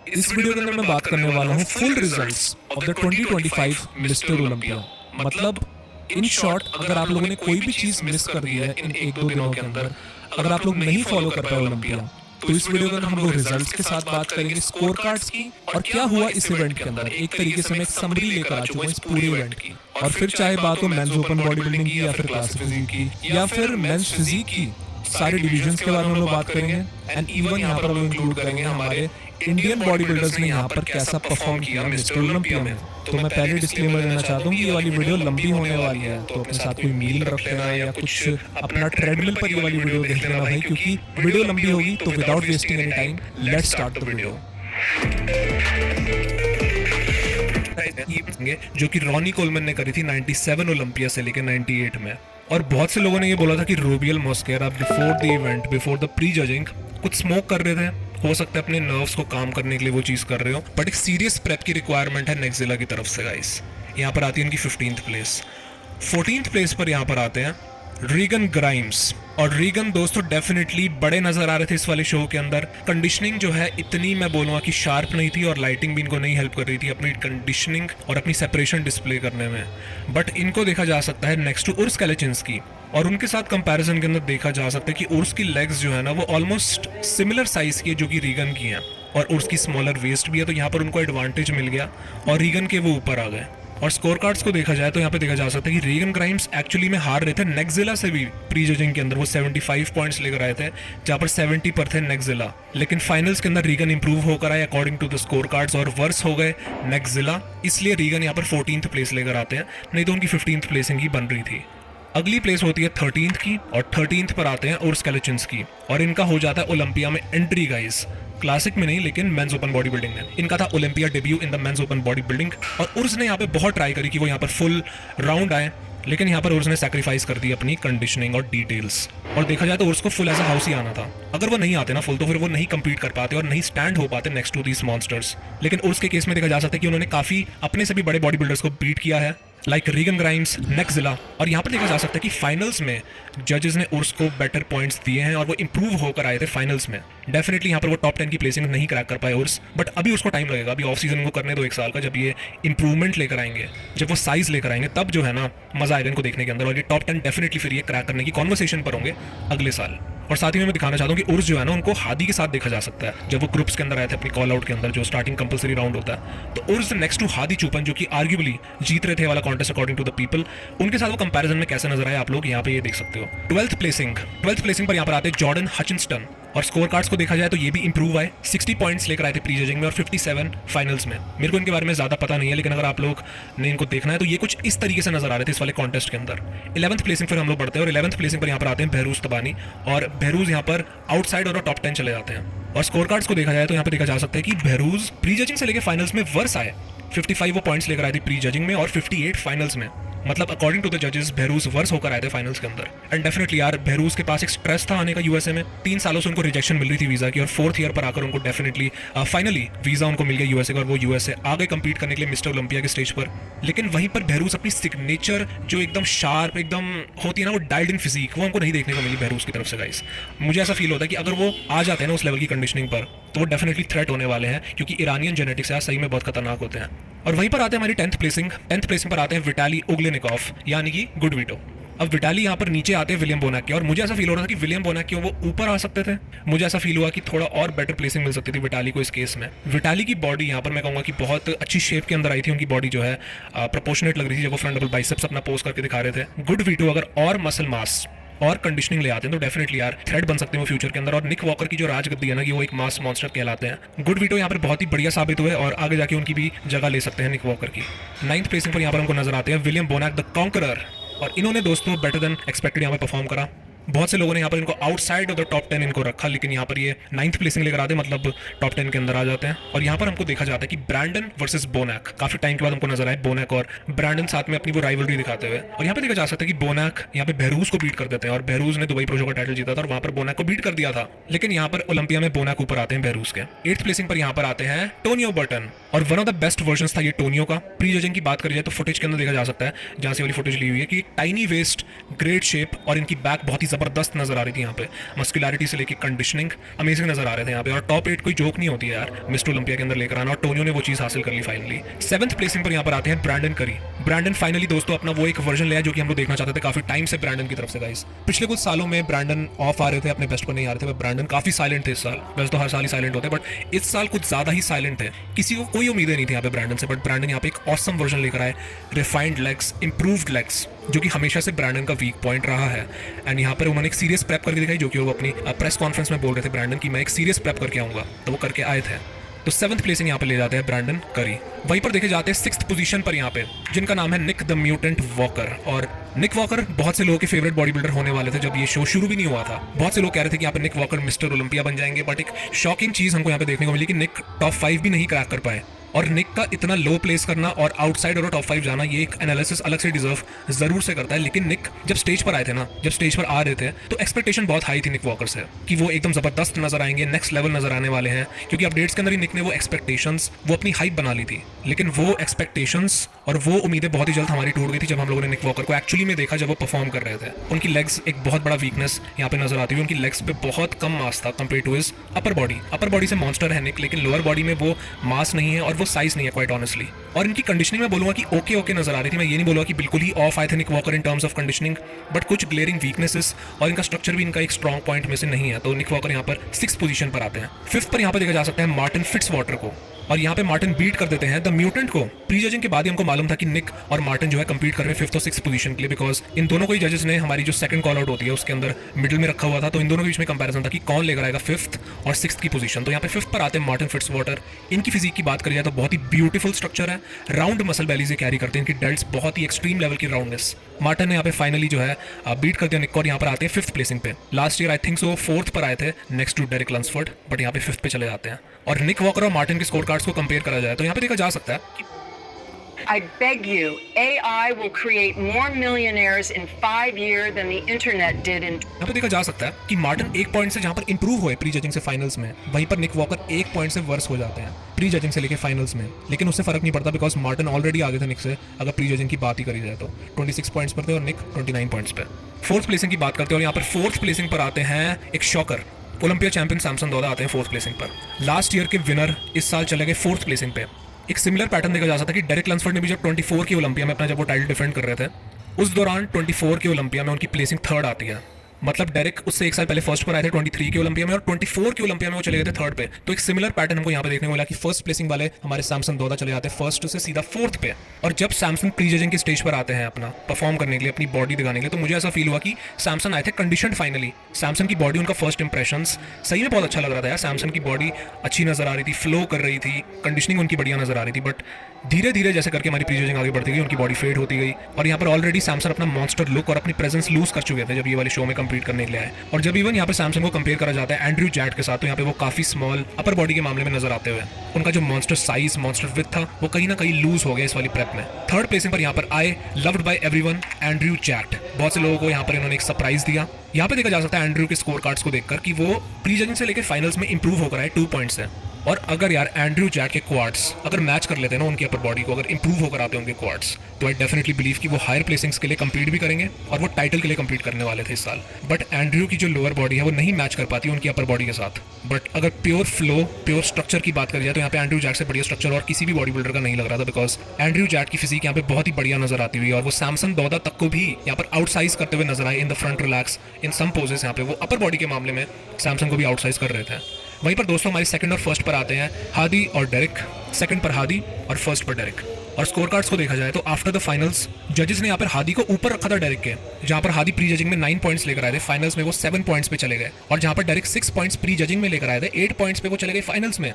इस वीडियो के अंदर मैं बात करने वाला हूँ full results of the 2025 mister Olympia. मतलब इन शॉर्ट, अगर आप लोगों ने कोई भी चीज मिस कर दी है इन एक दो दिनों के अंदर, अगर आप लोग नहीं फॉलो कर पाए ओलंपिया, तो इस वीडियो के अंदर हम लोग रिजल्ट्स के साथ बात करेंगे, स्कोर कार्ड्स की, और क्या हुआ इस इवेंट के अंदर। एक तरीके से मैं एक समरी लेकर आ चुका हूँ इस पूरे इवेंट की। और फिर चाहे बात हो मेंस ओपन बॉडी बिल्डिंग की, या फिर क्लासिक फिजिक की, या फिर मेंस फिजिक की, सारे डिविजन्स के बारे में हम लोग बात करेंगे। एंड इवन यहाँ पर हम इंक्लूड करेंगे हमारे इंडियन बॉडी बिल्डर्स ने यहाँ पर कैसा परफॉर्म किया मिस्टर ओलंपिया में। तो मैं पहले डिस्क्लेमर देना चाहता हूँ कि ये वाली वीडियो लंबी होने वाली है, तो अपने साथ कोई मील रख लेना या कुछ अपना ट्रेडमिल पर ये वाली वीडियो देख लेना भाई, क्योंकि वीडियो लंबी होगी। तो without wasting any time, let's start the video. जो कि रॉनी कोलमन ने करी थी 97 ओलंपिया से लेकर 98 में। और बहुत से लोगों ने ये बोला था कि Rubiel Mosquera before the event, before the pre judging, कुछ स्मोक कर रहे थे। हो सकता है अपने नर्व्स को काम करने के लिए वो चीज़ कर रहे हो, बट एक सीरियस प्रेप की रिक्वायरमेंट है नेक्जिला की तरफ से गाइस। यहाँ पर आती है इनकी 15th प्लेस। 14th प्लेस पर यहाँ पर आते हैं रीगन ग्राइम्स। और रीगन दोस्तों डेफिनेटली बड़े नजर आ रहे थे इस वाले शो के अंदर। कंडीशनिंग जो है इतनी, मैं बोलूँगा कि शार्प नहीं थी, और लाइटिंग भी इनको नहीं हेल्प कर रही थी अपनी कंडीशनिंग और अपनी सेपरेशन डिस्प्ले करने में। बट इनको देखा जा सकता है नेक्स्ट टू उर्स कैलेचिंस्की, और उनके साथ कंपैरिजन के अंदर देखा जा सकता है कि उर्स की लेग्स जो है ना वो ऑलमोस्ट सिमिलर साइज की है जो कि रीगन की हैं, और उर्स की स्मॉलर वेस्ट भी है, तो यहाँ पर उनको एडवांटेज मिल गया और रीगन के वो ऊपर आ गए। और स्कोर कार्ड्स को देखा जाए तो यहाँ पे देखा जा सकता है कि रीगन ग्राइम्स एक्चुअली में हार रहे थे नेक्जिला से भी प्री जजिंग के अंदर। वो 75 पॉइंट्स लेकर आए थे, जहाँ पर 70 पर थे नेक्जिला। लेकिन फाइनल्स के अंदर रीगन इंप्रूव होकर आए according to the score cards, और वर्स हो गए नेक्जिला, इसलिए रीगन यहाँ पर 14th प्लेस लेकर आते हैं, नहीं तो उनकी 15th प्लेसिंग ही बन रही थी। अगली प्लेस होती है 13th की, और 13th पर आते हैं उर्स कैलेचिंस्की, और इनका हो जाता है ओलंपिया में एंट्री गाइस। क्लासिक में नहीं, लेकिन मेंस ओपन बॉडी बिल्डिंग में इनका था Olympia debut in the men's open body building. और उर्स ने यहाँ पे बहुत ट्राई करी कि वो यहाँ पर फुल राउंड आए, लेकिन यहाँ पर उर्स ने सैक्रिफाइस कर दी अपनी कंडीशनिंग और डिटेल्स। और देखा जाए तो उर्स को फुल एज अ हाउस ही आना था। अगर वो नहीं आते ना फुल, तो फिर वो नहीं compete कर पाते और नहीं स्टैंड हो पाते नेक्स्ट टू दीस मॉन्स्टर्स। लेकिन उर्स के केस में देखा जा सकता है कि उन्होंने काफी अपने से भी बड़े बॉडी बिल्डर्स को बीट किया है, लाइक रीगन ग्राइम्स, नेक्जिला। और यहाँ पर देखा जा सकता है कि फाइनल्स में जजेस ने उर्स को बेटर पॉइंट्स दिए हैं, और वो इंप्रूव होकर आए थे फाइनल्स में। डेफिनेटली यहाँ पर वो टॉप 10 की प्लेसिंग नहीं क्रैक कर पाए उर्स, बट अभी उसको टाइम लगेगा। अभी ऑफ सीजन को करने दो 1 साल का, जब ये इंप्रूवमेंट लेकर आएंगे, जब वो साइज लेकर आएंगे, तब जो है ना मजा आएगा इनको देखने के अंदर। और ये टॉप 10 डेफिनेटली फिर ये क्रैक करने की कॉन्वर्सेशन पर होंगे अगले साल। और साथ ही में मैं दिखाना चाहता हूँ कि उर्स जो है ना उनको हादी के साथ देखा जा सकता है। जब वो ग्रुप्स के अंदर आए थे अपनी कॉल आउट के अंदर, जो स्टार्टिंग कंपलसरी राउंड होता है, तो Urs next to Hadi Choopan, जो कि आर्ग्यूबली जीत रहे थे वाला contest according to the people, उनके साथ वो कंपैरिजन में कैसे नजर आए आप लोग यहाँ पे ये देख सकते हो। 12th प्लेसिंग पर यहाँ पर आते हैं जॉर्डन हचिंस्टन। और स्कोर कार्ड्स को देखा जाए तो ये भी इंप्रूव आए, 60 पॉइंट्स लेकर आए थे प्री जजिंग में और 57 फाइनल्स में। मेरे को इनके बारे में ज्यादा पता नहीं है, लेकिन अगर आप लोग ने इनको देखना है तो ये कुछ इस तरीके से नजर आ रहे थे इस वाले कॉन्टेस्ट के अंदर। 11th प्लेसिंग पर हम लोग बढ़ते हैं, और 11th प्लेसिंग पर यहाँ पर आते हैं बहरूज तबानी, और बहरूज यहाँ पर आउटसाइड और टॉप 10 चले जाते हैं। और स्कोर कार्ड्स को देखा जाए तो यहाँ पर देखा जा सकता है कि बहरूज प्री जजिंग से लेकर फाइनल्स में वर्स आए। 55 वो पॉइंट्स लेकर आए थे प्री जजिंग में और 58 फाइनल्स में। मतलब अकॉर्डिंग टू द जजेस बहरूज वर्स होकर आए थे फाइनल्स के अंदर। एंड डेफिनेटली यार बहरूज के पास एक स्ट्रेस था आने का यूएसए में। 3 सालों से उनको रिजेक्शन मिल रही थी वीजा की, और 4th ईयर पर आकर उनको डेफिनेटली फाइनली वीजा उनको मिल गया यूएसए का, और वो यूएसए आगे कंपीट करने के लिए मिस्टर ओलंपिया के स्टेज पर। लेकिन वहीं पर बहरूज अपनी सिग्नेचर जो एकदम शार्प एकदम होती है ना, वो डाइल्ड इन फिजिक, वो हमको नहीं देखने को मिली बहरूज की तरफ से गाइस। मुझे ऐसा फील होता है कि अगर वो आ जाते हैं ना उस लेवल की कंडीशनिंग पर, तो वो डेफिनेटली थ्रेट होने वाले हैं, क्योंकि ईरानियन जेनेटिक्स यार सही में बहुत खतरनाक होते हैं। और वहीं पर आते हैं हमारी 10th प्लेसिंग पर आते हैं विटाली उग्लेनिकॉव, यानी कि गुड वीटो। अब विटाली यहाँ पर नीचे आते हैं विलियम बोनाक के, और मुझे ऐसा फील हो रहा था कि विलियम बोनाक क्यों वो ऊपर आ सकते थे। मुझे ऐसा फील हुआ कि थोड़ा और बेटर प्लेसिंग मिल सकती थी विटाली को इस केस में। विटाली की बॉडी यहाँ पर मैं कहूँगा कि बहुत अच्छी शेप के अंदर आई थी। उनकी बॉडी जो है प्रोपोर्शनेट लग रही थी जब वो फ्रंट डबल बाइसेप्स अपना पोज करके दिखा रहे थे। गुड वीटो अगर और मसल मास और कंडीशनिंग ले आते हैं तो डेफिनेटली यार थ्रेट बन सकते हैं वो फ्यूचर के अंदर। और निक वॉकर की जो राजगद्दी है ना, कि वो एक मास मॉन्स्टर कहलाते हैं। गुड वीटो यहाँ पर बहुत ही बढ़िया साबित हुए, और आगे जाके उनकी भी जगह ले सकते हैं निक वॉकर की। 9th प्लेसिंग पर यहाँ पर हमको नजर आते हैं विलियम बोनाक द कॉन्करर, और इन्होंने दोस्तों बेटर देन एक्सपेक्टेड यहाँ पर परफॉर्म करा। बहुत से लोगों ने यहाँ पर इनको आउटसाइड ऑफ द टॉप 10 इनको रखा, लेकिन यहाँ पर ये 9th प्लेसिंग लेकर आते हैं, मतलब टॉप 10 के अंदर आ जाते हैं। और यहाँ पर हमको देखा जाता है कि ब्रैंडन वर्सेस बोनाक, काफी टाइम के बाद हमको नजर आए बोनाक और ब्रैंडन साथ में अपनी वो राइवलरी दिखाते हुए। और यहाँ पे देखा जा सकता है कि बोनाक यहाँ पे बहरूज को बीट कर देते हैं, और बहरूज ने दुबई प्रो शो का टाइटल जीता था, और वहाँ पर बोनाक को बीट कर दिया था। लेकिन यहाँ पर ओलंपिया में बोनाक ऊपर आते हैं बहरूज के। 8th प्लेसिंग पर यहाँ पर आते हैं टोनियो बर्टन, और one of the best version था ये टोनियो का। प्री जजिंग की बात करी जाए तो फुटेज के अंदर देखा जा सकता है, जहाँ से वाली फुटेज ली हुई है, कि टाइनी वेस्ट, ग्रेट शेप, और इनकी बैक बहुत ही जबरदस्त नजर आ रही थी यहाँ पे, मस्कुलैरिटी से लेकर कंडीशनिंग अमेजिंग नजर आ रहे थे यहाँ पे। और टॉप 8 कोई जोक नहीं होती है यार मिस्टर ओलंपिया के अंदर लेकर आना, और टोनियो ने वो चीज हासिल कर ली फाइनली। 7th प्लेसिंग पर यहाँ पर आते हैं ब्रैंडन करी। ब्रैंडन फाइनली दोस्तों अपना वो एक वर्जन लिया जो कि हम लोग देखना चाहते थे काफी टाइम से ब्रैंडन की तरफ से गाइस। पिछले कुछ सालों में ब्रैंडन ऑफ आ रहे थे, अपने बेस्ट पर नहीं आ रहे थे, ब्रैंडन काफी साइलेंट थे इस साल। वैसे तो हर साल ही साइलेंट होते हैं, बट इस साल कुछ ज्यादा ही साइलेंट है। किसी को कोई उम्मीदें नहीं थी यहाँ पे ब्रैंडन से, बट ब्रैंडन यहाँ पे एक ऑसम वर्जन लेकर आए, रिफाइंड लेग्स, इंप्रूव्ड लेग्स, जो कि हमेशा से ब्रैंडन का वीक पॉइंट रहा है। एंड यहाँ पर उन्होंने एक सीरियस प्रेप करके दिखाई, जो कि वो अपनी प्रेस कॉन्फ्रेंस में बोल रहे थे ब्रैंडन की मैं एक सीरियस प्रेप करके आऊंगा, तो वो करके आए थे। तो 7th प्लेसिंग यहाँ पे ले जाते हैं ब्रैंडन करी। वहीं पर देखे जाते हैं 6th पोजीशन पर यहाँ पे, जिनका नाम है निक द म्यूटेंट वॉकर। और निक वॉकर बहुत से लोगों के फेवरेट बॉडी बिल्डर होने वाले थे जब ये शो शुरू भी नहीं हुआ था। बहुत से लोग कह रहे थे कि यहाँ पे निक वॉकर मिस्टर ओलंपिया बन जाएंगे, बट एक शॉकिंग चीज हमको यहाँ पे देखने को मिली कि निक टॉप 5 भी नहीं क्रैक कर पाए। और निक का इतना लो प्लेस करना और आउटसाइड और टॉप 5 जाना, ये एक एनालिसिस अलग से डिजर्व जरूर से करता है। लेकिन निक जब स्टेज पर आए थे ना, जब स्टेज पर आ रहे थे, तो एक्सपेक्टेशन बहुत हाई थी निक वॉकर से कि वो एकदम जबरदस्त नजर आएंगे, नेक्स्ट लेवल नजर आने वाले हैं, क्योंकि अपडेट्स के अंदर ही निक ने वो एक्सपेक्टेशंस, वो अपनी हाइप बना ली थी। लेकिन वो एक्सपेक्टेशंस और वो उम्मीदें बहुत ही जल्द हमारी टूट गई थी जब हम लोगों ने निक वॉकर को एक्चुअली में देखा, जब वो परफॉर्म कर रहे थे। उनकी लेग्स एक बहुत बड़ा वीकनेस यहाँ पे नजर आती है, उनकी लेग्स पे बहुत कम मास था compare to his upper body. Upper body से मॉन्स्टर है निक, लेकिन लोअर बॉडी में वो मास नहीं है और वो साइज नहीं है क्वाइट ऑनेस्टली। और इनकी कंडीशनिंग में बोलूंगा कि ओके नजर आ रही थी, मैं ये नहीं बोलूंगा कि बिल्कुल ही ऑफ आए थे Nick Walker in terms of conditioning, but कुछ ग्लेयरिंग वीकनेसेस और इनका स्ट्रक्चर भी इनका एक स्ट्रॉन्ग पॉइंट में से नहीं है। तो निक वॉकर यहाँ पर 6th पोजीशन पर आते हैं। 5th पर यहाँ पर देखा जा सकता है मार्टिन फिट्जवाटर को, और यहाँ पे मार्टिन बीट कर देते हैं द म्यूटेंट को। प्री जजिंग के बाद ही हमको मालूम था कि निक और मार्टिन जो है कंपीट कर रहे हैं 5th और 6th पोजीशन के लिए, बिकॉज इन दोनों को ही जजेस ने हमारी जो सेकंड कॉल आउट होती है उसके अंदर मिडिल में रखा हुआ था, तो इन दोनों के बीच में कंपैरिजन था कि कौन लेकर आएगा 5th और 6th की पोजीशन। तो यहाँ पे 5th पर आते हैं मार्टिन फिट्जवाटर। इनकी फिजिक की बात करी जाए तो बहुत ही ब्यूटीफुल स्ट्रक्चर है, राउंड मसल बैली से कैरी करते हैं, इनकी डेल्ट्स बहुत ही एक्सट्रीम लेवल की राउंडनेस। मार्टिन ने यहाँ पे फाइनली जो है बीट कर दिया निक को, और यहाँ पर आते हैं 5th प्लेसिंग पे। Last year I think so 4th पर आए थे नेक्स्ट टू डेरिक लंसफोर्ड, बट यहाँ पे 5th पे चले जाते हैं। और निक वॉकर और मार्टिन के स्कोर कार्ड्स को कंपेयर करा जाए तो यहाँ पे देखा जा सकता है कि I beg you, AI will create more millionaires in 5 years than the internet did in... यहाँ पे देखा जा सकता है कि मार्टिन 1 पॉइंट से जहाँ पर इंप्रूव हुए प्री जजिंग से फाइनल्स में, वहीं पर निक वॉकर 1 पॉइंट से वर्स हो जाते हैं प्री जजिंग से लेके फाइनल्स में। लेकिन उससे फर्क नहीं पड़ता बिकॉज मार्टिन ऑलरेडी आगे थे निक से, अगर प्री जजिंग की बात ही करी जाए तो 26 पॉइंट्स पर थे और निक 29 पॉइंट्स पे। 4th प्लेसिंग की बात करते हैं और यहाँ पर 4th प्लेसिंग पर आते हैं एक शॉकर, ओलंपिया चैंपियन सैमसन दौदा आते हैं 4th प्लेसिंग पर। लास्ट ईयर के विनर इस साल चले गए 4th प्लेसिंग पे। एक सिमिलर पैटर्न देखा जा सकता है कि डेरिक लंसफोर्ड ने भी जब 24 की ओलंपिया में अपना जब वो टाइटल डिफेंड कर रहे थे, उस दौरान 24 की ओलंपिया में उनकी प्लेसिंग 3rd आती है। मतलब डेरिक उससे 1 साल पहले फर्स्ट पर आए थे 23 की ओलंपिया में, और 24 की ओलंपिया में वो चले गए थे 3rd पे। तो एक सिमिलर पैटर्न हमको यहाँ पे देखने को मिला कि फर्स्ट प्लेसिंग वाले हमारे सैमसन दौदा चले जाते हैं 1st से सीधा 4th पे। और जब सैमसन प्री जजिंग के स्टेज पर आते हैं अपना परफॉर्म करने के लिए, अपनी बॉडी दिखाने के लिए, तो मुझे ऐसा फील हुआ कि सैमसन आए थे कंडीशनड फाइनली। सैमसन की बॉडी, उनका फर्स्ट इंप्रेशंस सही में बहुत अच्छा लग रहा था यार। सैमसन की बॉडी अच्छी नजर आ रही थी, फ्लो कर रही थी, कंडीशनिंग उनकी बढ़िया नजर आ रही थी। बट धीरे धीरे जैसे करके हमारी प्री जजिंग आगे बढ़ती गई, उनकी बॉडी फेड होती गई, और यहाँ पर ऑलरेडी सैमसन अपना मॉन्स्टर लुक और अपनी प्रेजेंस लूज कर चुके थे जब ये वाले शो में कंपीट करने के लिए आए। और जब इवन यहाँ पे सैमसन को कंपेयर करा जाता है एंड्रयू जैट के साथ, तो यहाँ पे वो काफी स्मॉल अपर बॉडी के मामले में नजर आते हुए, उनका जो मॉन्स्टर साइज, मॉन्स्टर विथ था, वो कहीं ना कहीं लूज हो गया इस वाली प्रेप में। 3rd प्लेसिंग पर यहाँ पर आए loved by everyone Andrew Jacked. बहुत से लोगों को यहाँ पर इन्होंने एक सरप्राइज दिया। यहाँ पे देखा जा सकता है एंड्रयू के स्कोर कार्ड्स को देखकर कि वो प्री जजिंग से लेकर फाइनल्स में इंप्रूव होकर आए 2 पॉइंट से। और अगर यार एंड्रयू जैट के क्वाड्स अगर मैच कर लेते हैं ना उनकी अपर बॉडी को, अगर इंप्रूव होकर आते हैं उनके क्वाड्स, तो आई डेफिनेटली बिलीव कि वो हायर प्लेसिंग्स के लिए कंपीट भी करेंगे और वो टाइटल के लिए कंपीट करने वाले थे इस साल। बट एंड्रयू की जो लोअर बॉडी है वो नहीं मैच कर पाती उनकी अपर बॉडी के साथ। बट अगर प्योर फ्लो, प्योर स्ट्रक्चर की बात करी जाए तो यहाँ पे एंड्रयू जैट से बढ़िया स्ट्रक्चर और किसी भी बॉडी बिल्डर का नहीं लग रहा था, बिकॉज एंड्रयू जैट की फिजिक यहाँ पे बहुत ही बढ़िया नजर आती हुई, और वो सैमसन दौदा तक को भी यहाँ पर आउटसाइज करते हुए नजर आए in the front relax, in some poses. यहाँ पे वो अपर बॉडी के मामले में सैमसन को भी आउटसाइज कर रहे थे। वहीं पर दोस्तों हमारी 2nd और 1st पर आते हैं हादी और डेरिक। 2nd पर हादी और 1st पर डेरिक। और स्कोर कार्ड्स को देखा जाए तो आफ्टर द फाइनल्स जजेस ने यहाँ पर हादी को ऊपर रखा था डेरिक के, जहाँ पर हादी प्री जजिंग में 9 पॉइंट्स लेकर आए थे, फाइनल्स में वो 7 पॉइंट्स पे चले गए। और जहाँ पर डेरिक 6 पॉइंट्स प्री जजिंग में लेकर आए थे, 8 पॉइंट्स पे वो चले गए फाइनल्स में।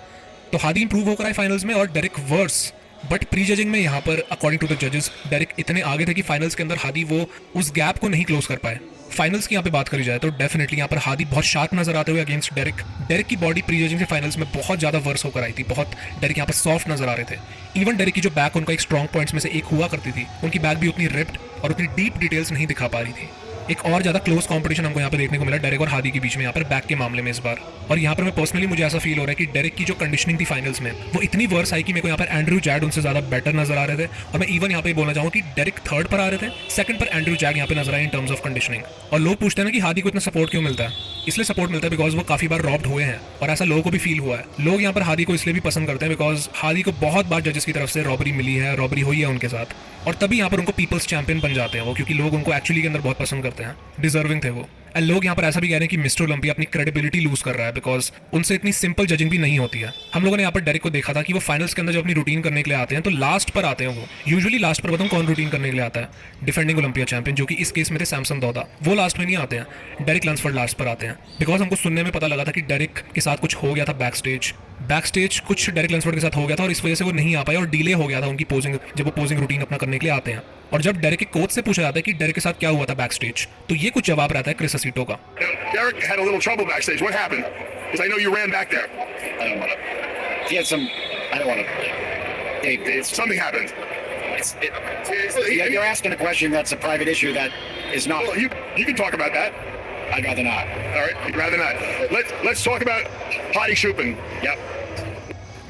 तो हादी इंप्रूव होकर आए फाइनल्स में और Derek worse. But pre judging में यहाँ पर अकॉर्डिंग टू द जजेस डेरिक इतने आगे थे कि फाइनल्स के अंदर हादी वो उस गैप को नहीं क्लोज कर पाए। फाइनल्स की यहाँ पे बात करी जाए तो डेफिनेटली यहाँ पर हादी बहुत शार्प नजर आते हुए अगेंस्ट डेरिक। डेरिक की बॉडी प्री जजिंग से फाइनल्स में बहुत ज्यादा वर्स होकर आई थी, बहुत डेरिक यहाँ पर सॉफ्ट नजर आ रहे थे। इवन डेरिक की जो बैक उनका एक स्ट्रॉन्ग पॉइंट्स में से एक हुआ करती थी, उनकी बैक भी उतनी रिप्ड और उतनी डीप डिटेल्स नहीं दिखा पा रही थी। एक और ज़्यादा क्लोज कंपटीशन हमको यहाँ पे देखने को मिला डेरेक और हादी के बीच में यहाँ पर बैक के मामले में इस बार। और यहाँ पर मैं पर्सनली मुझे ऐसा फील हो रहा है कि डेरेक की जो कंडीशनिंग थी फाइनल्स में वो इतनी वर्स आई कि मेरे को यहाँ पर एंड्रू जैग उनसे ज़्यादा बेटर नजर आ रहे थे। और मैं इवन यहाँ पे बोलना चाहूँ कि डेरेक थर्ड पर आ रहे थे, सेकंड पर एंड्रू जैग यहाँ पे नजर आए इन टर्म्स ऑफ कंडीशनिंग। और लोग पूछते हैं ना कि हादी को इतना सपोर्ट क्यों मिलता है, इसलिए सपोर्ट मिलता है बिकॉज वो काफी बार रॉब्ड हुए हैं और ऐसा लोगों को भी फील हुआ है। लोग यहाँ पर हादी को इसलिए भी पसंद करते हैं बिकॉज हादी को बहुत बार जजेस की तरफ से रॉबरी मिली है, रॉबरी हुई है उनके साथ, और तभी यहाँ पर उनको पीपल्स चैंपियन बन जाते हैं वो, क्योंकि लोग उनको एक्चुअली के अंदर बहुत पसंद करते हैं, डिजर्विंग थे वो। एंड लोग यहाँ पर ऐसा भी कह रहे हैं कि मिस्टर ओलंपिया अपनी क्रेडिबिलिटी लूज कर रहा है बिकॉज उनसे इतनी सिंपल जजिंग भी नहीं होती है। हम लोगों ने यहाँ पर डेरेक को देखा था कि वो फाइनल्स के अंदर जब अपनी रूटीन करने के लिए आते हैं तो लास्ट पर आते हैं वो। यूजुअली लास्ट पर बताऊँ कौन रूटीन करने के लिए आता है, डिफेंडिंग ओलंपिया चैंपियन जो कि इस केस में थे सैमसन दौदा, वो लास्ट में नहीं आते हैं, डेरेक लंसफोर्ड लास्ट पर आते हैं। बिकॉज हमको सुनने में पता लगा था कि डेरेक के साथ कुछ हो गया था बैक स्टेज कुछ डेरेक लंसफोर्ड के साथ हो गया था और इस वजह से वो नहीं आ पाए और डिले हो गया था उनकी पोजिंग, जब वो पोजिंग रूटीन अपना करने के लिए आते हैं। और जब डेरेक के कोच से पूछा जाता है कि डेरेक के साथ क्या हुआ था बैक स्टेज, तो ये कुछ जवाब रहता है क्रिस असीटो का। Derek had a little trouble backstage. What happened? Because I know you ran back there. I don't want to. He had some. I don't want to. Something happened. You're asking a question that's a private issue that is not. Well, you can talk about that. I'd rather not. All right, you'd rather not. Let's talk about Hadi Choopan. Yep.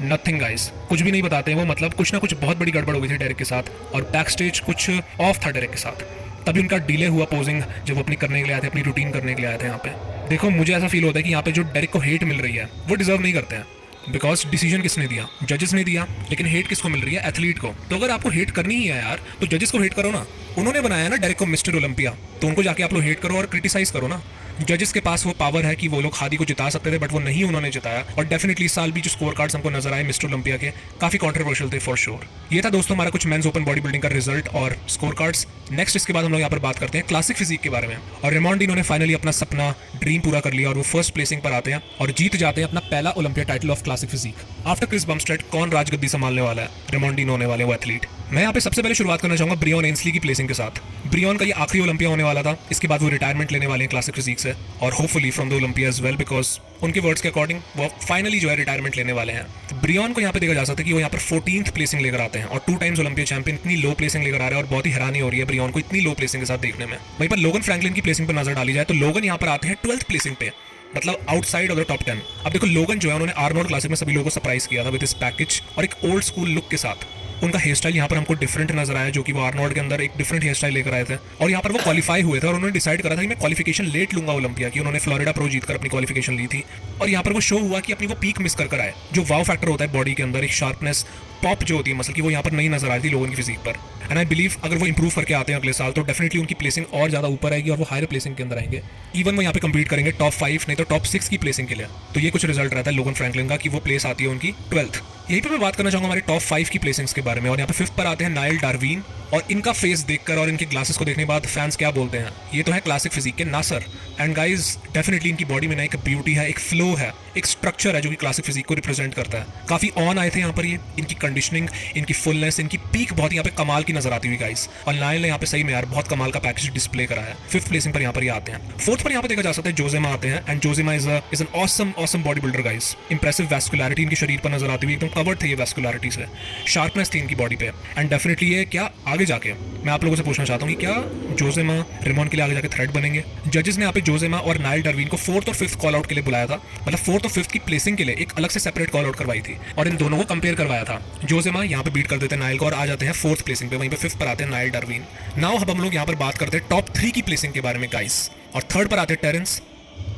Nothing guys, कुछ भी नहीं बताते हैं वो, मतलब कुछ ना कुछ बहुत बड़ी गड़बड़ हो गई थी डेरेक के साथ और बैक स्टेज कुछ ऑफ था डेरेक के साथ, तभी उनका डिले हुआ पोजिंग जब वो अपनी करने के लिए आए थे, अपनी रूटीन करने के लिए आए थे यहाँ पे। देखो मुझे ऐसा फील होता है कि यहाँ पे जो डेरेक को हेट मिल रही है वो डिजर्व नहीं करते हैं बिकॉज डिसीजन किसने दिया, जजेस ने दिया, लेकिन हेट किसको मिल रही है, एथलीट को। तो अगर आपको हेट करनी ही है यार तो जजेस को हेट करो ना, उन्होंने बनाया ना डेरेक को मिस्टर ओलंपिया, तो उनको जाके आप लोग हेट करो और क्रिटिसाइज करो ना। जजेस के पास वो पावर है कि वो लोग हादी को जिता सकते थे बट वो नहीं उन्होंने जिताया। और डेफिनेटली इस साल भी जो स्कोर कार्ड्स हमको नजर आए मिस्टर ओलंपिया के काफी कंट्रोवर्शियल थे फॉर श्योर। ये था दोस्तों हमारा कुछ मेंस ओपन बॉडी बिल्डिंग का रिजल्ट और स्कोर कार्ड्स। नेक्स्ट इसके बाद हम लोग यहाँ पर बात करते हैं क्लासिक फिजिक के बारे में। और रेमोंडिनो ने फाइनली अपना सपना ड्रीम पूरा कर लिया और वो फर्स्ट प्लेसिंग पर आते हैं और जीत जाते हैं अपना पहला Olympia title of classic physique. After Chris Bumstead कौन राजगद्दी संभालने वाला है, रेमोंडिनो होने वाले वो एथलीट। मैं यहाँ पे सबसे पहले शुरुआत करना चाहूंगा ब्रियन एंसली की प्लेसिंग के साथ। ब्रियन का ये आखिरी ओलंपिया होने वाला था, इसके बाद वो रिटायरमेंट लेने वाले हैं क्लासिक फिजिक से और hopefully from the Olympia as well because उनके वर्ड्स के अकॉर्डिंग वो फाइनली जो है रिटायरमेंट लेने वाले हैं। तो ब्रियन को यहाँ पे देखा जा सकता है कि वो यहाँ पर 14th प्लेसिंग लेकर आते हैं और 2 टाइम्स ओलंपिया चैंपियन इतनी लो प्लेसिंग लेकर आ रहे हैं और बहुत ही हैरानी हो रही है ब्रियन को इतनी लो प्लेसिंग के साथ देखने में। वहीं पर लोगन फ्रैंकलिन की प्लेसिंग पर नजर डाली जाए तो लोगन यहाँ पर आते हैं 12th प्लेसिंग पे, मतलब आउटसाइड ऑफ द टॉप 10। अब देखो लोगन जो है उन्होंने आर्नोल्ड क्लासिक में सभी लोगों को सरप्राइज किया था विद इस पैकेज और एक ओल्ड स्कूल लुक के साथ। उनका हेयर स्टाइल यहाँ पर हमको डिफरेंट नजर आया, जो कि वो आर्नोल्ड के अंदर एक डिफरेंट हेयर स्टाइल लेकर आए थे। और यहाँ पर वो क्वालिफाई हुए थे और उन्होंने डिसाइड करा था कि मैं क्वालिफिकेशन लेट लूंगा ओलंपिया की। उन्होंने फ्लोरिडा प्रो जीतकर अपनी क्वालिफिकेशन ली थी और यहाँ पर वो शो हुआ कि अपनी वो पीक मिस कर आए। जो वाव फैक्टर होता है बॉडी के अंदर, एक शार्पनेस पॉप जो होती है मसल की, वो यहाँ पर नहीं नजर आ रही थी लोगों की फिजिक पर। एंड आई बिलीव अगर वो इंप्रूव करके आते हैं अगले साल तो डेफिनेटली उनकी प्लेसिंग और ज्यादा ऊपर आएगी और वो हायर प्लेसिंग के अंदर आएंगे। इवन वो यहाँ पे कंपीट करेंगे टॉप 5 नहीं तो टॉप 6 की प्लेसिंग के लिए। तो ये कुछ रिजल्ट रहता है लोगन फ्रैंकलिन का कि वो प्लेस आती है उनकी 12th। यहीं पे मैं बात करना चाहूंगा हमारे टॉप 5 की प्लेसिंग्स के बारे में और यहाँ पे 5th पर आते हैं नाइल डार्विन। और इनका फेस देखकर और इनके ग्लासेस को देखने के बाद फैंस क्या बोलते हैं, ये तो है क्लासिक फिजिक के नासर। एंड गाइज डेफिनेटली इनकी बॉडी में ना एक ब्यूटी है, एक फ्लो है, एक स्ट्रक्चर है जो कि क्लासिक फिजिक को रिप्रेजेंट करता है। काफी ऑन आए थे यहाँ पर ये, इनकी कंडीशनिंग, इनकी फुलनेस, इनकी पीक बहुत यहाँ पे कमाल की नजर आती हुई गाइस। और नाइल ने यहाँ पे सही में यार बहुत कमाल का पैकेज डिस्प्ले करा है। 5th प्लेसिंग पर यहाँ पर ये आते हैं। 4th पर यहाँ पे देखा जा सकता है जोजेमा आते हैं and Jojema is an awesome body builder guys. Impressive vascularity इनके शरीर पर नजर आती हुई, एकदम कवर्ड थे ये वैस्कुलरिटी से, शार्पनेस थी इनकी बॉडी पे। एंड डेफिनेटली ये क्या आगे जाके मैं आप लोगों से पूछना चाहता हूँ कि क्या जोजेमा रेमोन के लिए आगे जाके थ्रेट बनेंगे। जजेस ने यहाँ पे जोजेमा और नाइल डार्विन को 4th और 5th कॉल आउट के लिए बुलाया था, मतलब 4th और 5th की प्लेसिंग के लिए एक अलग से सेपरेट कॉल आउट करवाई थी और इन दोनों को कंपेयर करवाया था। जोजेमा यहाँ पे बीट कर देते हैं नाइल को और आ जाते हैं 4th प्लेसिंग पे, वहीं पे 5th पर आते हैं नाइल डार्विन। नाउ अब हम लोग यहाँ पर बात करते हैं टॉप 3 की प्लेसिंग के बारे में गाइस। और 3rd पर आते हैं Terrence.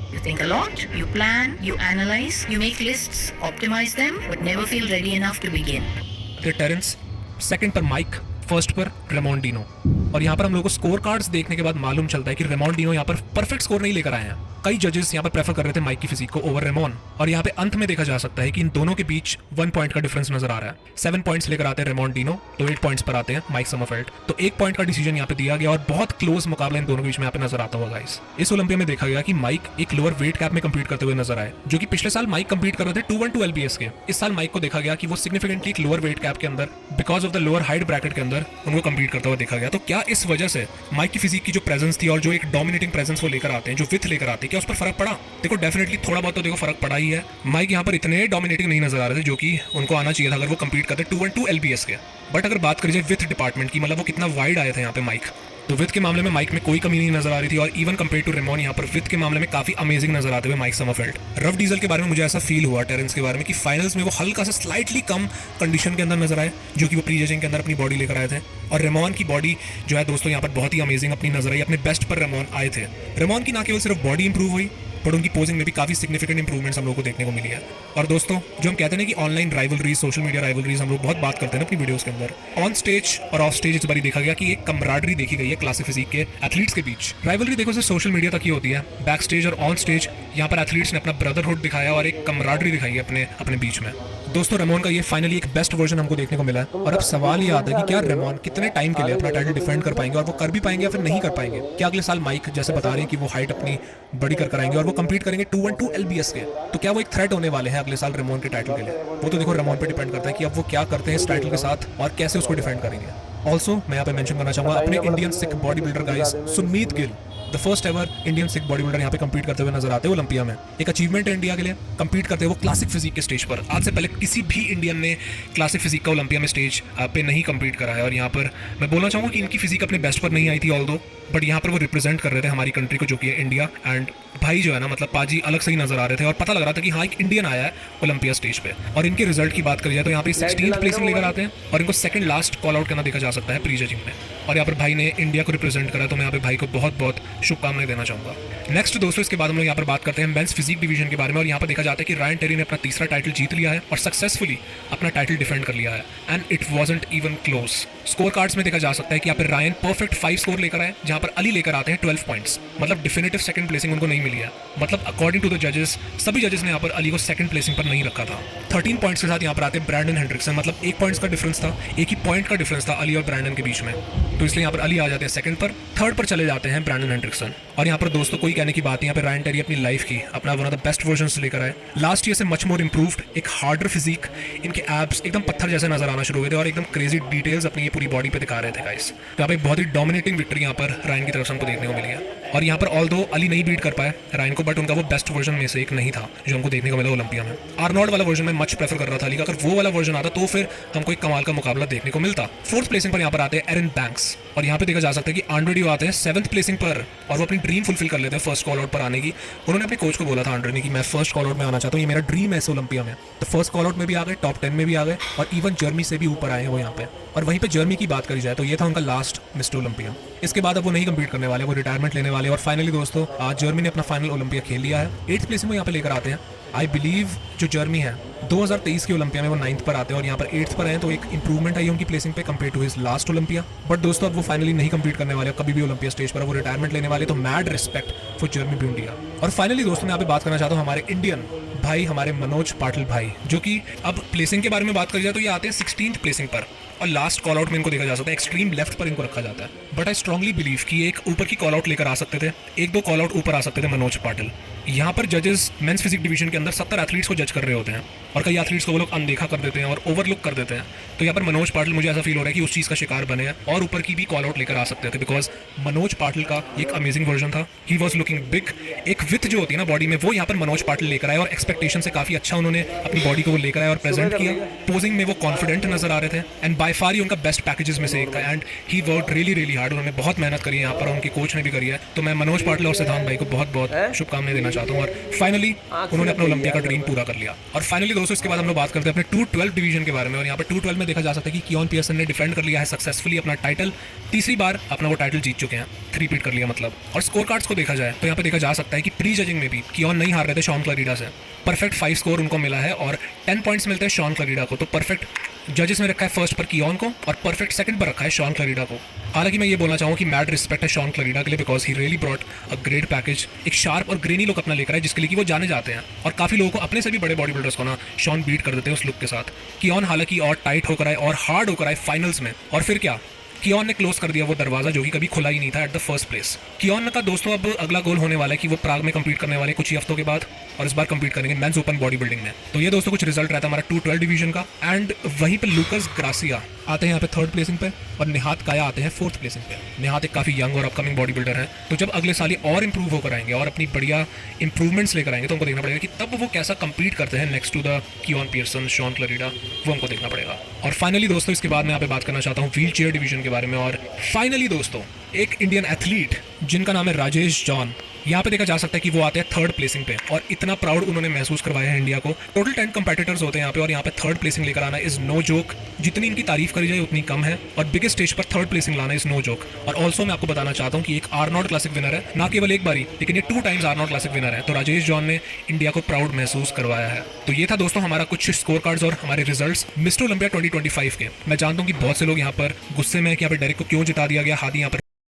You think a lot, you plan, you analyze, you make lists, optimize them, but never feel ready enough to begin. Terrence. 2nd पर माइक, 1st पर रेमोंडिनो। और यहाँ पर हम लोगों को स्कोर कार्ड्स देखने के बाद मालूम चलता है कि रेमोंडिनो यहाँ पर परफेक्ट स्कोर नहीं लेकर आए हैं। कई जजेस यहाँ पर प्रेफर कर रहे थे माइक की फिजिक को ओवर रेमोन और यहाँ पे अंत में देखा जा सकता है कि इन दोनों के बीच 1 पॉइंट का डिफरेंस नजर आ रहा है। 7 पॉइंट्स लेकर आते हैं रेमोंडिनो तो 8 पॉइंट्स पर आते हैं माइक समरफेल्ड। तो 1 पॉइंट का डिसीजन यहाँ पे दिया गया और बहुत क्लोज मुकाबला इन दोनों के बीच में यहाँ पे नजर आता हुआ गाइस। इस ओलंपिया में देखा गया कि माइक एक लोअर वेट कैप में कंपीट करते हुए नजर आए, जो कि पिछले साल माइक कंपीट कर रहे थे 212 LBS के। इस साल माइक को देखा गया कि वो सिग्निफिकेंटली एक लोअर वेट कैप के अंदर because of the lower height bracket के अंदर उनको कंपीट करता हुआ देखा गया। तो क्या इस वजह से माइक की फिजिक की जो प्रेजेंस थी और जो एक डोमिनेटिंग प्रेजेंस वो लेकर आते हैं, जो विथ लेकर आते हैं, क्या उस पर फर्क पड़ा? देखो डेफिनेटली थोड़ा बहुत तो देखो फर्क पड़ा ही है। माइक यहाँ पर इतने डोमिनेटिंग नहीं नजर आ रहे थे जो कि उनको आना चाहिए था अगर वो कंपीट करते 212 LBS के। बट अगर बात करी जाए विथ डिपार्टमेंट की, मतलब वो कितना वाइड आए थे यहाँ पे माइक, तो विथ के मामले में माइक में कोई कमी नहीं नजर आ रही थी और इवन कंपेयर टू रेमॉन यहाँ पर विथ के मामले में काफी अमेजिंग नजर आते हुए माइक समरफेल्ड। रफ डीजल के बारे में मुझे ऐसा फील हुआ टेरेंस के बारे में कि फाइनल्स में वो हल्का सा स्लाइटली कम कंडीशन के अंदर नजर आए, जो कि वो प्री जजिंग के अंदर अपनी बॉडी लेकर आए थे। और रेमॉन की बॉडी जो है दोस्तों यहाँ पर बहुत ही अमेजिंग अपनी नजर आई, अपने बेस्ट पर रेमॉन आए थे। रेमॉन की ना केवल सिर्फ बॉडी इंप्रूव हुई बट उनकी पोजिंग में भी काफी सिग्निफिकेंट इंप्रूवमेंट्स हम लोग को देखने को मिली है। और दोस्तों जो हम कहते हैं ना कि online rivalries, social media rivalries हम लोग बहुत बात करते हैं ना अपनी वीडियोस के अंदर, ऑन स्टेज और ऑफ स्टेज इस बार देखा गया कि एक कमराडरी देखी गई है क्लासिक फिजिक के एथलीट्स के बीच। राइवलरी देखो सिर्फ सोशल मीडिया तक ही होती है, बैक स्टेज और ऑन स्टेज यहाँ पर एथलीट्स ने अपना ब्रदरहुड दिखाया और एक कमराडरी दिखाई है अपने बीच में। दोस्तों रेमॉन का ये फाइनली एक बेस्ट वर्जन हमको देखने को मिला है। और अब सवाल ये आता है कि क्या रेमॉन कितने टाइम के लिए अपना टाइटल डिफेंड कर पाएंगे, और वो कर भी पाएंगे या फिर नहीं कर पाएंगे। क्या अगले साल माइक जैसे बता रहे हैं कि वो हाइट अपनी बड़ी कर आएंगे और वो कंप्लीट करेंगे 212 LBS के, तो क्या वो एक थ्रेट होने वाले हैं अगले साल रेमॉन के टाइटल के लिए? वो तो देखो रेमॉन पे डिपेंड करता है कि अब वो क्या करते हैं इस टाइटल के साथ और कैसे उसको डिफेंड करेंगे। ऑल्सो मैं यहाँ पे मेंशन करना चाहूंगा अपने Indian Sikh body builder guys, Sumit Gill, the first ever Indian Sikh body builder यहाँ पे compete करते हुए नजर आते हैं ओलंपिया में। एक अचीवमेंट है इंडिया के लिए, compete करते हैं वो क्लासिक फिजिक के स्टेज पर। आज से पहले किसी भी इंडियन ने क्लासिक फिजिक का ओलंपिया में स्टेज पे नहीं compete करा है। और यहाँ पर मैं बोलना चाहूँगा कि इनकी फिजिक अपने बेस्ट पर नहीं आई थी ऑल्दो, बट यहाँ पर वो रिप्रेजेंट कर रहे थे हमारी कंट्री को जो कि है इंडिया। एंड भाई जो है ना, मतलब पाजी अलग से ही नजर आ रहे थे और पता लग रहा था कि हाँ एक इंडियन आया है ओलंपिया स्टेज पे। और इनके रिजल्ट की बात करी जाए तो यहाँ पे 16th प्लेसिंग लेकर आते हैं और इनको सेकंड लास्ट कॉल आउट करना देखा जा सकता है प्री जजिंग में। और यहाँ पर भाई ने इंडिया को रिप्रेजेंट करा, तो मैं यहाँ पे भाई को बहुत बहुत शुभकामनाएं देना चाहूंगा। नेक्स्ट दोस्तों इसके बाद हम लोग यहाँ पर बात करते हैं मेंस फिजिक डिवीजन के बारे में। और यहाँ पर देखा जाता है कि रायन टेरी ने अपना तीसरा टाइटल जीत लिया है और सक्सेसफुली अपना टाइटल डिफेंड कर लिया है। And it wasn't even close. Score cards में देखा जा सकता है कि यहाँ पर रायन परफेक्ट 5 स्कोर लेकर आए, जहाँ पर अली लेकर आते हैं 12 पॉइंट्स। मतलब डिफिनेटिव सेकंड प्लेसिंग उनको नहीं मिली है। मतलब अकॉर्डिंग टू द जजेस, सभी जजेस ने यहाँ पर अली को सेकंड प्लेसिंग पर नहीं रखा था। 13 पॉइंट्स के साथ यहाँ पर आते हैं ब्रैंडन हेंड्रिक्सन। मतलब 1 पॉइंट्स का डिफरेंस था, एक ही पॉइंट का डिफरेंस था अली और ब्रैंडन के बीच में, तो इसलिए यहाँ पर अली आ जाते हैं सेकंड पर। थर्ड पर चले जाते हैं ब्रैंडन हेंड्रिक्सन। और यहाँ पर दोस्तों कोई कहने की बात नहीं, यहाँ पर रायन टेरी अपनी लाइफ की अपना one of the best versions लेकर आए। लास्ट ईयर से मच मोर इंप्रूव्ड, एक हार्डर फिजिक, इनके एब्स एकदम पत्थर जैसे नजर आना शुरू हुए थे और एकदम क्रेजी डिटेल्स अपनी ये पूरी बॉडी पे दिखा रहे थे गाइस। तो यहाँ पे बहुत ही डोमिनेटिंग विक्ट्री यहाँ पर रायन की तरफ से हमको देखने को मिली है। और यहाँ पर ऑल्दो अली नहीं बीट कर पाए रायन को, बट उनका वो बेस्ट वर्जन में से एक नहीं था जो हमको देखने को मिला ओलंपिया में। आर्नोल्ड वाला वर्जन में मच प्रेफर कर रहा था अली का, अगर वो वाला वर्जन आता तो फिर हमको एक कमाल का मुकाबला देखने को मिलता। 4th प्लेसिंग पर यहाँ पर आते हैं एरन बैंक्स। और यहाँ पे देखा जा सकता है कि आंड्रे ड्यू आते हैं 7th प्लेसिंग पर और वो अपनी ड्रीम फुलफिल कर लेते हैं फर्स्ट कॉल आउट पर आने की। उन्होंने अपने कोच को बोला था आंड्रे ने कि मैं फर्स्ट कॉल आउट में आना चाहता हूँ, ये मेरा ड्रीम है इस ओलंपिया में। तो फर्स्ट कॉल आउट में भी आ गए, टॉप 10 में भी आ गए और इवन जर्मनी से भी ऊपर आए हैं वो यहाँ पे। और वहीं पे जर्मनी की बात करी जाए तो ये था उनका लास्ट मिस्टर ओलंपिया। इसके बाद अब वो नहीं कम्पीट करने वाले, वो रिटायरमेंट लेने वाले। और फाइनली दोस्तों आज जर्मनी ने अपना फाइनल ओलंपिया खेल लिया है। 8th प्लेसिंग में यहाँ पे लेकर आते हैं। आई बिलीव जो जर्मनी है 2023 के ओलंपिया में वो 9th पर आते हैं और यहाँ पर 8th पर आए, तो एक इंप्रूवमेंट आई उनकी प्लेसिंग पे compare to his last Olympia. But दोस्तों अब वो फाइनली नहीं कंप्लीट करने वाले कभी भी ओलंपिया स्टेज पर, वो रिटायरमेंट लेने वाले। तो मैड रिस्पेक्ट फॉर जर्मनी ब्यूंडिया। और फाइनली दोस्तों मैं यहाँ पे बात करना चाहता हूँ हमारे इंडियन भाई, हमारे मनोज पाटिल भाई, जो कि अब प्लेसिंग के बारे में बात करी जाए तो ये आते हैं 16th प्लेसिंग पर और लास्ट कॉल आउट में इनको देखा जा सकता है एक्सट्रीम लेफ्ट पर इनको रखा जाता है। बट आई स्ट्रांगली बिलीव कि एक ऊपर की कॉल आउट लेकर आ सकते थे, 1-2 कॉल आउट ऊपर आ सकते थे मनोज पाटिल। यहाँ पर जजेस मेंस फिजिक डिवीजन के अंदर 70 एथलीट्स को जज कर रहे होते हैं और कई एथलीट्स को वो लोग अनदेखा कर देते हैं और ओवरलुक कर देते हैं। तो यहाँ पर मनोज पाटिल मुझे ऐसा फील हो रहा है कि उस चीज़ का शिकार बने हैं और ऊपर की भी कॉल आउट लेकर आ सकते थे, बिकॉज मनोज पाटिल का एक अमेजिंग वर्जन था। ही वॉज लुकिंग बिग, एक विथ जो होती है ना बॉडी में, वो यहाँ पर मनोज पाटिल लेकर आए और एक्सपेक्टेशन से काफी अच्छा उन्होंने अपनी बॉडी को वो लेकर आए और प्रेजेंट किया। पोजिंग में वो कॉन्फिडेंट नजर आ रहे थे एंड बाय फार ही उनका बेस्ट पैकेजेस में से एक था। And he worked really hard, उन्होंने बहुत मेहनत करी है यहाँ पर, उनके कोच ने भी करी है। तो मैं मनोज पाटिल और सिद्धांत भाई को बहुत बहुत शुभकामनाएं देना चाहता हूँ। और फाइनली उन्होंने अपना ओलंपिया का ड्रीम पूरा कर लिया। और फाइनली दोस्तों इसके बाद हम लोग बात करते हैं अपने 212 डिवीजन के बारे में। और यहाँ पर 212 में देखा जा सकता है कि कियोन पियर्सन ने डिफेंड कर लिया है सक्सेसफुली अपना टाइटल, तीसरी बार अपना वो टाइटल जीत चुके हैं, 3 कर लिया मतलब। और स्कोर कार्ड्स को देखा जाए तो यहाँ पे देखा जा सकता है कि प्री जजिंग में भी कियोन नहीं हार रहे थे शॉन क्लरीडा से। परफेक्ट 5 स्कोर उनको मिला है और 10 पॉइंट्स मिलते हैं शॉन क्लरीडा को। तो परफेक्ट जजेस ने रखा है फर्स्ट पर कियोन को और परफेक्ट सेकंड पर रखा है शॉन क्लरीडा को। हालांकि मैं ये बोलना चाहूँगा कि मैड रिस्पेक्ट है शॉन क्लरीडा के लिए, because he really brought a great package. एक शार्प और ग्रेनी लुक अपना लेकर आए जिसके लिए कि वो जाने जाते हैं और काफ़ी लोगों को अपने से भी बड़े बॉडी बिल्डर्स को ना शॉन बीट कर देते हैं उस लुक के साथ। कियोन हालांकि और टाइट होकर आए और हार्ड होकर आए फाइनल्स में, और फिर क्या कियोन ने क्लोज कर दिया वो दरवाजा जो कि कभी खुला ही नहीं था एट द फर्स्ट प्लेस। कियोन का दोस्तों अब अगला गोल होने वाला है कि वो प्राग में कंप्लीट करने वाले कुछ ही हफ्तों के बाद, और इस बार कंप्लीट करेंगे मेंस ओपन बॉडी बिल्डिंग में। तो ये दोस्तों कुछ रिजल्ट रहता है हमारा 212 डिवीजन का। एंड वहीं पे लूकस ग्रासिया आते हैं यहाँ पे 3rd प्लेसिंग पे और निहात काया आते हैं 4th प्लेसिंग पे। निहात एक काफ़ी यंग और अपकमिंग बॉडी बिल्डर है, तो जब अगले साल और इंप्रूव होकर आएंगे और अपनी बढ़िया इंप्रूवमेंट्स लेकर आएंगे तो हमको देखना पड़ेगा कि तब वो कैसा कंप्लीट करते हैं next to the Keone Pearson, Shaun Clarida, वो हमको देखना पड़ेगा। और फाइनली दोस्तों इसके बाद मैं यहाँ पे बात करना चाहता हूँ व्हील चेयर डिवीजन के बारे में। और फाइनली दोस्तों, एक इंडियन एथलीट जिनका नाम है राजेश जॉन, यहाँ पे देखा जा सकता है कि वो आते हैं थर्ड प्लेसिंग पे, और इतना प्राउड उन्होंने महसूस करवाया है इंडिया को। टोटल 10 कंपेटिटर्स होते हैं यहाँ पे, और यहाँ पे थर्ड प्लेसिंग लेकर आना इज नो जोक। जितनी इनकी तारीफ करी जाए उतनी कम है, और बिगेस्ट स्टेज पर थर्ड प्लेसिंग लाना इज नो जोक। और ऑल्सो मैं आपको बताना चाहता हूँ कि एक आर्नॉल्ड क्लासिक विनर है, ना केवल एक बारी लेकिन ये 2 टाइम्स आर्नॉल्ड क्लासिक विनर है। तो राजेश जॉन ने इंडिया को प्राउड महसूस करवाया है। तो ये था दोस्तों हमारा कुछ स्कोर कार्ड्स और हमारे रिजल्ट्स मिस्टर ओलंपिया 2025 के। मैं जानता हूँ कि बहुत से लोग यहाँ पर गुस्से में है कि यहाँ पर डायरेक्ट को क्यों जिता दिया गया, हादी यहाँ पर